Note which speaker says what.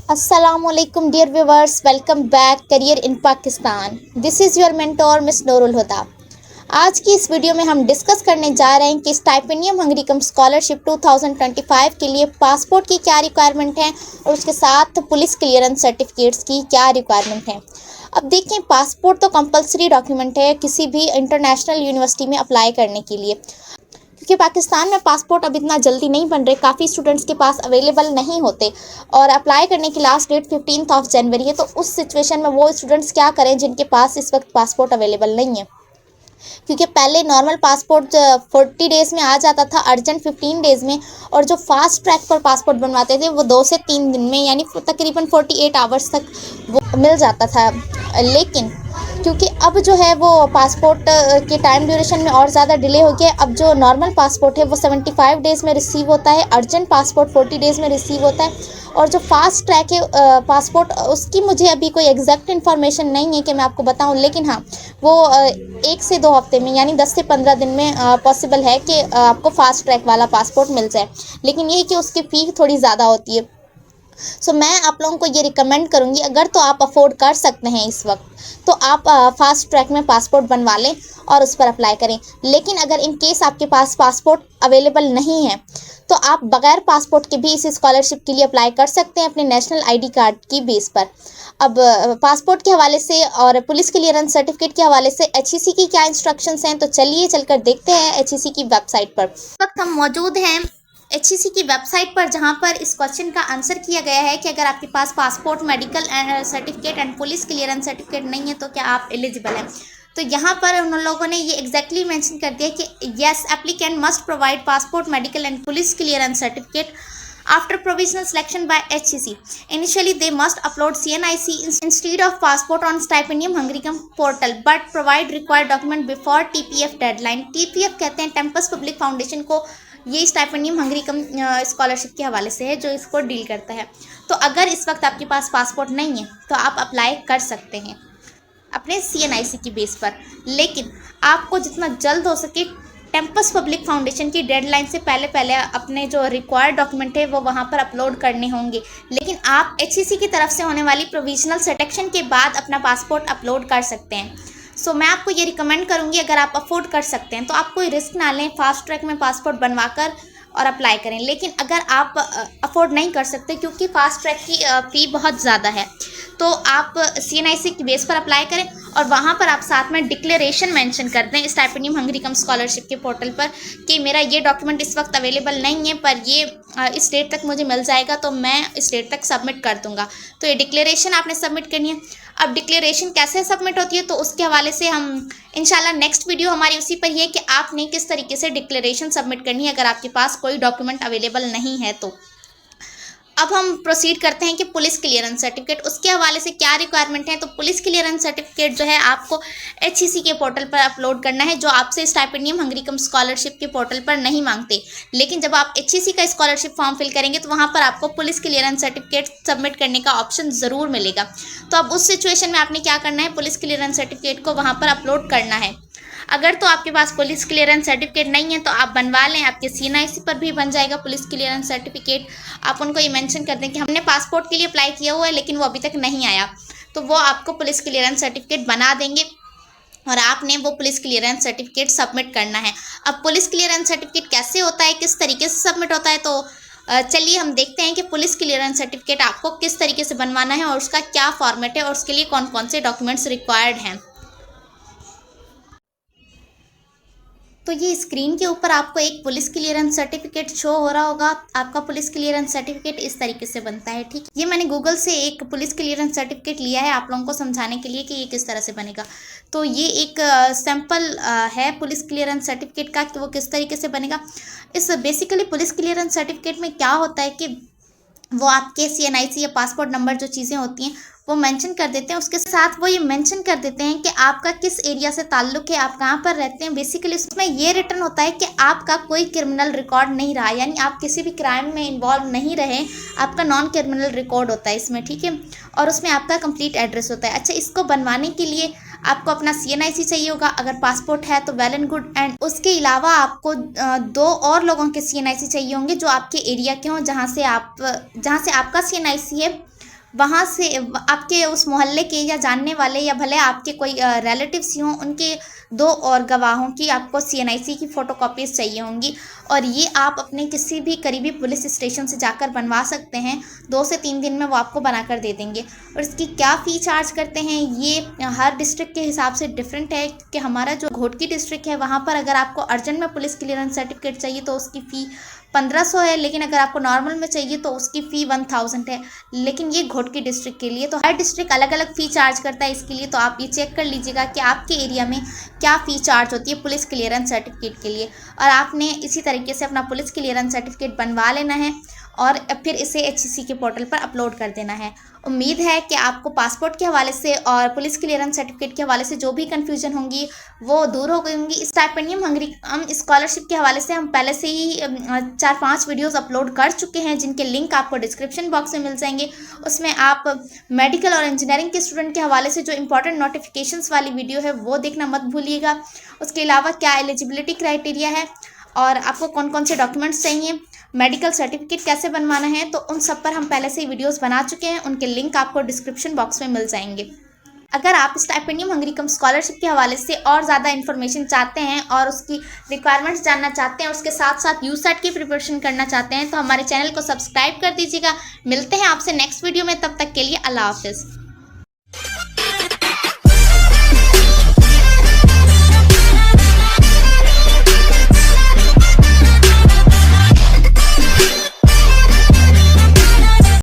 Speaker 1: Assalamualaikum dear viewers, welcome back Career in Pakistan. This is your mentor Miss Noorul Huda. आज की इस video में हम discuss करने जा रहे हैं कि स्टाइपेंडियम हंगरी कम स्कॉलरशिप 2025 के लिए पासपोर्ट की क्या रिक्वायरमेंट है और उसके साथ पुलिस क्लियरेंस सर्टिफिकेट्स की क्या रिक्वायरमेंट है। अब देखें, पासपोर्ट तो कंपलसरी डॉक्यूमेंट है किसी भी इंटरनेशनल यूनिवर्सिटी में अप्लाई करने के लिए, क्योंकि पाकिस्तान में पासपोर्ट अब इतना जल्दी नहीं बन रहे, काफ़ी स्टूडेंट्स के पास अवेलेबल नहीं होते और अप्लाई करने की लास्ट डेट 15 जनवरी है। तो उस सिचुएशन में वो स्टूडेंट्स क्या करें जिनके पास इस वक्त पासपोर्ट अवेलेबल नहीं है, क्योंकि पहले नॉर्मल पासपोर्ट 40 डेज़ में आ जाता था, अर्जेंट 15 डेज़ में, और जो फास्ट ट्रैक पर पासपोर्ट बनवाते थे वो 2 से 3 दिन में, यानी तकरीबन 48 आवर्स तक वो मिल जाता था। लेकिन क्योंकि अब जो है वो पासपोर्ट के टाइम ड्यूरेशन में और ज़्यादा डिले हो गया। अब जो नॉर्मल पासपोर्ट है वो 75 डेज़ में रिसीव होता है, अर्जेंट पासपोर्ट 40 डेज़ में रिसीव होता है, और जो फास्ट ट्रैक है पासपोर्ट, उसकी मुझे अभी कोई एग्जैक्ट इन्फॉर्मेशन नहीं है कि मैं आपको बताऊं, लेकिन हाँ वो 1 से 2 हफ्ते में यानी 10 से 15 दिन में पॉसिबल है कि आपको फास्ट ट्रैक वाला पासपोर्ट मिल जाए। लेकिन ये कि उसकी फ़ी थोड़ी ज़्यादा होती है। सो मैं आप लोगों को ये रिकमेंड करूँगी, अगर तो आप अफोर्ड कर सकते हैं इस वक्त, तो आप फास्ट ट्रैक में पासपोर्ट बनवा लें और उस पर अप्लाई करें। लेकिन अगर इन केस आपके पास पासपोर्ट अवेलेबल नहीं है तो आप बगैर पासपोर्ट के भी इस स्कॉलरशिप के लिए अप्लाई कर सकते हैं अपने नेशनल आईडी कार्ड की बेस पर। अब पासपोर्ट के हवाले से और पुलिस क्लियरेंस सर्टिफिकेट के हवाले से एचईसी की क्या इंस्ट्रक्शंस हैं, तो चलिए चलकर देखते हैं एचईसी की वेबसाइट पर। इस वक्त हम मौजूद हैं एचईसी की वेबसाइट पर, जहां पर इस क्वेश्चन का आंसर किया गया है कि अगर आपके पास passport, medical certificate and police clearance certificate नहीं है तो क्या आप एलिजिबल हैं। तो यहाँ पर उन लोगों ने ये एग्जैक्टली मेंशन कर दिया कि yes, applicant must provide passport, medical and police clearance certificate after provisional selection by HCC. Initially, they must upload CNIC instead of passport on Stipendium Hungaricum portal, but provide required document before TPF deadline. TPF कहते हैं Tempest public foundation को, ये Stipendium हंगरीकम scholarship के हवाले से है जो इसको डील करता है। तो अगर इस वक्त आपके पास पासपोर्ट नहीं है तो आप अप्लाई कर सकते हैं अपने CNIC की बेस पर, लेकिन आपको जितना जल्द हो सके टेम्पस पब्लिक फाउंडेशन की डेडलाइन से पहले अपने जो रिक्वायर्ड डॉक्यूमेंट है वो वहाँ पर अपलोड करने होंगे। लेकिन आप HCC की तरफ से होने वाली प्रोविजनल सिलेक्शन के बाद अपना पासपोर्ट अपलोड कर सकते हैं। सो मैं आपको ये रिकमेंड करूँगी, अगर आप अफोर्ड कर सकते हैं तो आप कोई रिस्क ना लें, फास्ट ट्रैक में पासपोर्ट बनवाकर और अप्लाई करें। लेकिन अगर आप अफोर्ड नहीं कर सकते क्योंकि फास्ट ट्रैक की फ़ी बहुत ज़्यादा है, तो आप CNIC की बेस पर अप्लाई करें और वहाँ पर आप साथ में डिक्लेरेशन मेंशन कर दें स्टाइपेंडियम हंगरीकम स्कॉलरशिप के पोर्टल पर कि मेरा ये डॉक्यूमेंट इस वक्त अवेलेबल नहीं है, पर ये इस डेट तक मुझे मिल जाएगा तो मैं इस डेट तक सबमिट कर दूँगा। तो ये डिक्लेरेशन आपने सबमिट करनी है। अब डिक्लेरेशन कैसे सबमिट होती है तो उसके हवाले से हम इंशाल्लाह नेक्स्ट वीडियो हमारी उसी पर ही है कि आपने किस तरीके से डिक्लेरेशन सबमिट करनी है अगर आपके पास कोई डॉक्यूमेंट अवेलेबल नहीं है तो। अब हम प्रोसीड करते हैं कि पुलिस क्लियरेंस सर्टिफिकेट, उसके हवाले से क्या रिक्वायरमेंट है। तो पुलिस क्लियरेंस सर्टिफिकेट जो है आपको HCC के पोर्टल पर अपलोड करना है, जो आपसे स्टाइपेंडियम हंगरीकम स्कॉलरशिप के पोर्टल पर नहीं मांगते। लेकिन जब आप HCC का स्कॉलरशिप फॉर्म फिल करेंगे तो वहाँ पर आपको पुलिस क्लियरेंस सर्टिफिकेट सबमिट करने का ऑप्शन ज़रूर मिलेगा। तो अब उस सिचुएशन में आपने क्या करना है, पुलिस क्लियरेंस सर्टिफिकेट को वहाँ पर अपलोड करना है। अगर तो आपके पास पुलिस क्लियरेंस सर्टिफिकेट नहीं है तो आप बनवा लें, आपके CNIC पर भी बन जाएगा पुलिस क्लियरेंस सर्टिफिकेट। आप उनको ये मेंशन कर दें कि हमने पासपोर्ट के लिए अप्लाई किया हुआ है लेकिन वो अभी तक नहीं आया, तो वो आपको पुलिस क्लियरेंस सर्टिफिकेट बना देंगे और आपने वो पुलिस क्लियरेंस सर्टिफिकेट सबमिट करना है। अब पुलिस क्लियरेंस सर्टिफिकेट कैसे होता है, किस तरीके से सबमिट होता है, तो चलिए हम देखते हैं कि पुलिस क्लियरेंस सर्टिफिकेट आपको किस तरीके से बनवाना है और उसका क्या फॉर्मेट है और उसके लिए कौन कौन से डॉक्यूमेंट्स रिक्वायर्ड हैं। तो ये स्क्रीन के ऊपर आपको एक पुलिस क्लियरेंस सर्टिफिकेट शो हो रहा होगा। आपका पुलिस क्लियरेंस सर्टिफिकेट इस तरीके से बनता है, ठीक। ये मैंने गूगल से एक पुलिस क्लियरेंस सर्टिफिकेट लिया है आप लोगों को समझाने के लिए कि ये किस तरह से बनेगा। तो ये एक सैंपल है पुलिस क्लियरेंस सर्टिफिकेट का कि वो किस तरीके से बनेगा। इस बेसिकली पुलिस क्लियरेंस सर्टिफिकेट में क्या होता है कि वो आपके CNIC या पासपोर्ट नंबर जो चीज़ें होती हैं वो मेंशन कर देते हैं, उसके साथ वो ये मेंशन कर देते हैं कि आपका किस एरिया से ताल्लुक़ है, आप कहाँ पर रहते हैं। बेसिकली उसमें ये रिटर्न होता है कि आपका कोई क्रिमिनल रिकॉर्ड नहीं रहा, यानी आप किसी भी क्राइम में इन्वॉल्व नहीं रहे, आपका नॉन क्रिमिनल रिकॉर्ड होता है इसमें, ठीक है। और उसमें आपका कंप्लीट एड्रेस होता है। अच्छा, इसको बनवाने के लिए आपको अपना CNIC चाहिए होगा, अगर पासपोर्ट है तो वेल एंड गुड। एंड उसके अलावा आपको 2 और लोगों के CNIC चाहिए होंगे जो आपके एरिया के हों, जहाँ से आपका CNIC है, वहाँ से आपके उस मोहल्ले के या जानने वाले या भले आपके कोई रिलेटिव्स ही हों, उनके 2 और गवाहों की आपको CNIC की फ़ोटोकॉपीज़ चाहिए होंगी। और ये आप अपने किसी भी करीबी पुलिस स्टेशन से जाकर बनवा सकते हैं। 2 से 3 दिन में वो आपको बना कर दे देंगे। और इसकी क्या फ़ी चार्ज करते हैं ये हर डिस्ट्रिक्ट के हिसाब से डिफरेंट है, कि हमारा जो घोटकी डिस्ट्रिक्ट है वहाँ पर अगर आपको अर्जेंट में पुलिस क्लियरेंस सर्टिफिकेट चाहिए तो उसकी फ़ी 1500 है, लेकिन अगर आपको नॉर्मल में चाहिए तो उसकी फ़ी 1000 है। लेकिन ये घोटकी डिस्ट्रिक्ट के लिए, तो हर डिस्ट्रिक्ट अलग अलग फ़ी चार्ज करता है इसके लिए। तो आप ये चेक कर लीजिएगा कि आपके एरिया में क्या फ़ी चार्ज होती है पुलिस क्लियरेंस सर्टिफिकेट के लिए। और आपने इसी तरीके से अपना पुलिस क्लियरेंस सर्टिफिकेट बनवा लेना है और फिर इसे HCC के पोर्टल पर अपलोड कर देना है। उम्मीद है कि आपको पासपोर्ट के हवाले से और पुलिस क्लियरेंस सर्टिफिकेट के हवाले से जो भी कन्फ्यूजन होंगी वो दूर हो गई होंगी। स्टाइपेंडियम हंगरीकम स्कॉलरशिप के हवाले से हम पहले से ही 4-5 वीडियोस अपलोड कर चुके हैं, जिनके लिंक आपको डिस्क्रिप्शन बॉक्स में मिल जाएंगे। उसमें आप मेडिकल और इंजीनियरिंग के स्टूडेंट के हवाले से जो इंपॉर्टेंट नोटिफिकेशंस वाली वीडियो है वो देखना मत भूलिएगा। उसके अलावा क्या एलिजिबिलिटी क्राइटेरिया है और आपको कौन कौन से डॉक्यूमेंट्स चाहिए, मेडिकल सर्टिफिकेट कैसे बनवाना है, तो उन सब पर हम पहले से ही वीडियोस बना चुके हैं। उनके लिंक आपको डिस्क्रिप्शन बॉक्स में मिल जाएंगे। अगर आप स्टाइपेंडियम हंगरीकम स्कॉलरशिप के हवाले से और ज़्यादा इन्फॉर्मेशन चाहते हैं और उसकी रिक्वायरमेंट्स जानना चाहते हैं, उसके साथ साथ यूसेट की प्रिपरेशन करना चाहते हैं, तो हमारे चैनल को सब्सक्राइब कर दीजिएगा। मिलते हैं आपसे नेक्स्ट वीडियो में, तब तक के लिए अल्लाह हाफिज़।